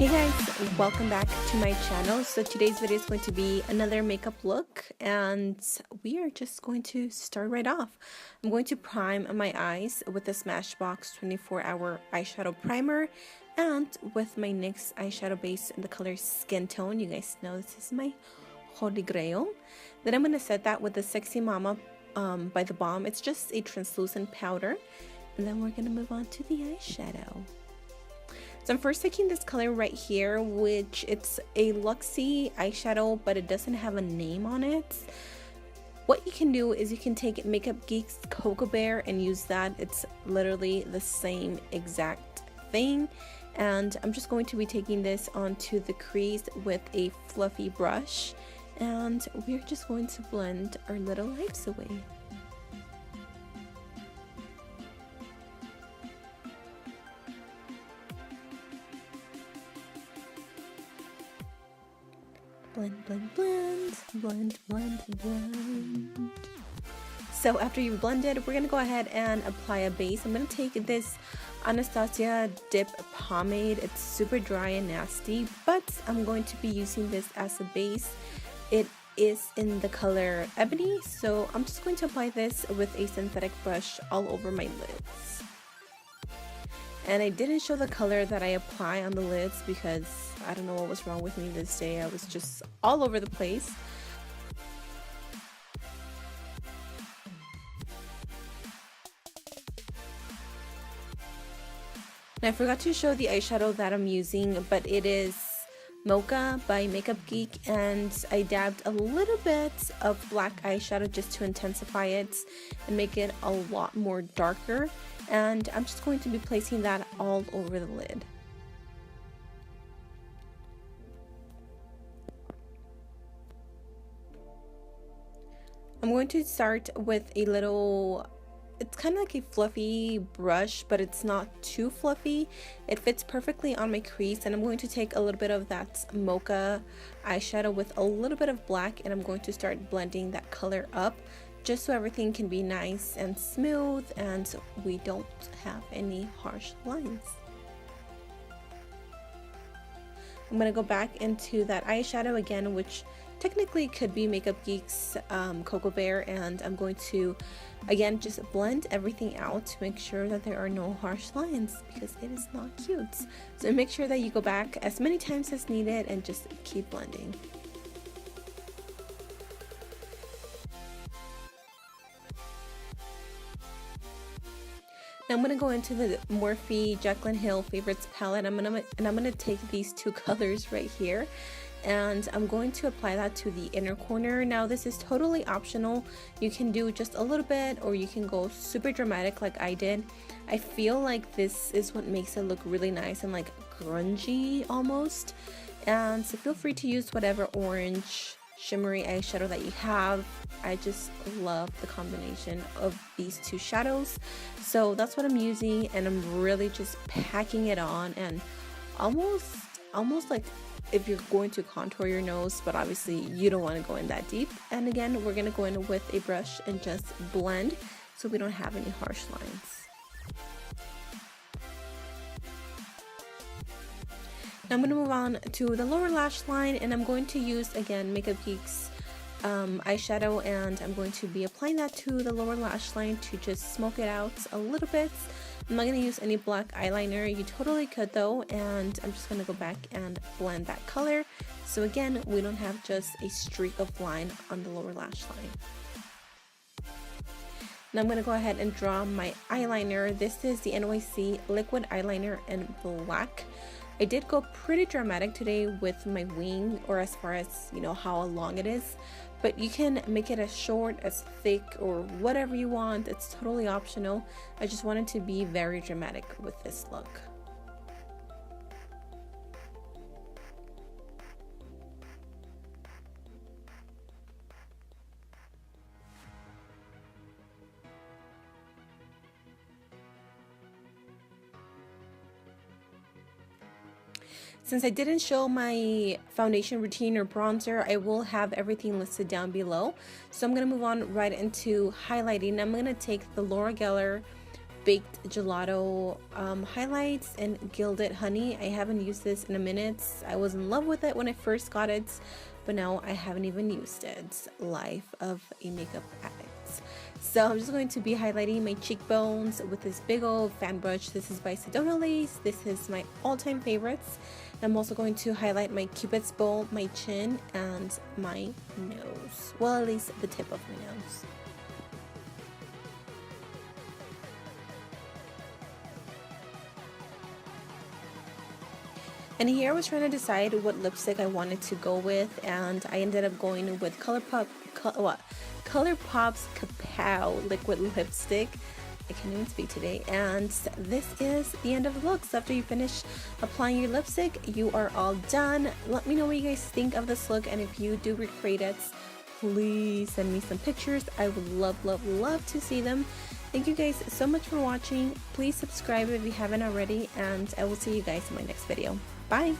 Hey guys, welcome back to my channel. So today's video is going to be another makeup look, and we are just going to start right off. I'm going to prime my eyes with the Smashbox 24-hour eyeshadow primer and with my NYX eyeshadow base in the color Skin Tone. You guys know this is my holy grail. Then I'm going to set that with the Sexy Mama by The Balm. It's just a translucent powder, and then we're going to move on to the eyeshadow. So I'm first taking this color right here, which it's a Luxie eyeshadow, but it doesn't have a name on it. What you can do is you can take Makeup Geek's Cocoa Bear and use that. It's literally the same exact thing. And I'm just going to be taking this onto the crease with a fluffy brush. And we're just going to blend our little lights away. Blend, blend, blend, blend, blend, blend. So after you've blended, we're going to go ahead and apply a base. I'm going to take this Anastasia Dip Pomade. It's super dry and nasty, but I'm going to be using this as a base. It is in the color Ebony, so I'm just going to apply this with a synthetic brush all over my lids. And I didn't show the color that I apply on the lids because I don't know what was wrong with me this day. I was just all over the place. And I forgot to show the eyeshadow that I'm using, but it is Mocha by Makeup Geek, and I dabbed a little bit of black eyeshadow just to intensify it and make it a lot more darker. And I'm just going to be placing that all over the lid. I'm going to start with a little, it's kind of like a fluffy brush, but it's not too fluffy. It fits perfectly on my crease, and I'm going to take a little bit of that Mocha eyeshadow with a little bit of black, and I'm going to start blending that color up just so everything can be nice and smooth and we don't have any harsh lines. I'm going to go back into that eyeshadow again, which technically could be Makeup Geek's Cocoa Bear, and I'm going to again just blend everything out to make sure that there are no harsh lines because it is not cute. So make sure that you go back as many times as needed and just keep blending. Now I'm gonna go into the Morphe Jaclyn Hill Favorites palette. I'm gonna take these two colors right here, and I'm going to apply that to the inner corner. Now this is totally optional. You can do just a little bit, or you can go super dramatic like I did. I feel like this is what makes it look really nice and like grungy almost. And so feel free to use whatever orange shimmery eyeshadow that you have. I just love the combination of these two shadows, so that's what I'm using, and I'm really just packing it on, and almost like if you're going to contour your nose, but obviously you don't want to go in that deep. And again, we're going to go in with a brush and just blend so we don't have any harsh lines. Now I'm going to move on to the lower lash line, and I'm going to use again Makeup Geek's eyeshadow, and I'm going to be applying that to the lower lash line to just smoke it out a little bit. I'm not going to use any black eyeliner. You totally could though, and I'm just going to go back and blend that color. So again, we don't have just a streak of line on the lower lash line. Now I'm going to go ahead and draw my eyeliner. This is the NYC liquid eyeliner in black. I did go pretty dramatic today with my wing, or as far as you know how long it is, but you can make it as short, as thick, or whatever you want. It's totally optional. I just wanted to be very dramatic with this look. Since I didn't show my foundation routine or bronzer, I will have everything listed down below. So I'm going to move on right into highlighting. I'm going to take the Laura Geller baked gelato highlights in Gilded Honey. I haven't used this in a minute. I was in love with it when I first got it, but now I haven't even used it. Life of a makeup addict. So I'm just going to be highlighting my cheekbones with this big old fan brush. This is by Sedona Lace. This is my all-time favorites. I'm also going to highlight my Cupid's bow, my chin, and my nose. Well, at least the tip of my nose. And here I was trying to decide what lipstick I wanted to go with, and I ended up going with ColourPop's Kapow liquid lipstick. I can't even speak today. And this is the end of the look. So after you finish applying your lipstick, you are all done. Let me know what you guys think of this look, and if you do recreate it, please send me some pictures. I would love to see them. Thank you guys so much for watching. Please subscribe if you haven't already, and I will see you guys in my next video. Bye!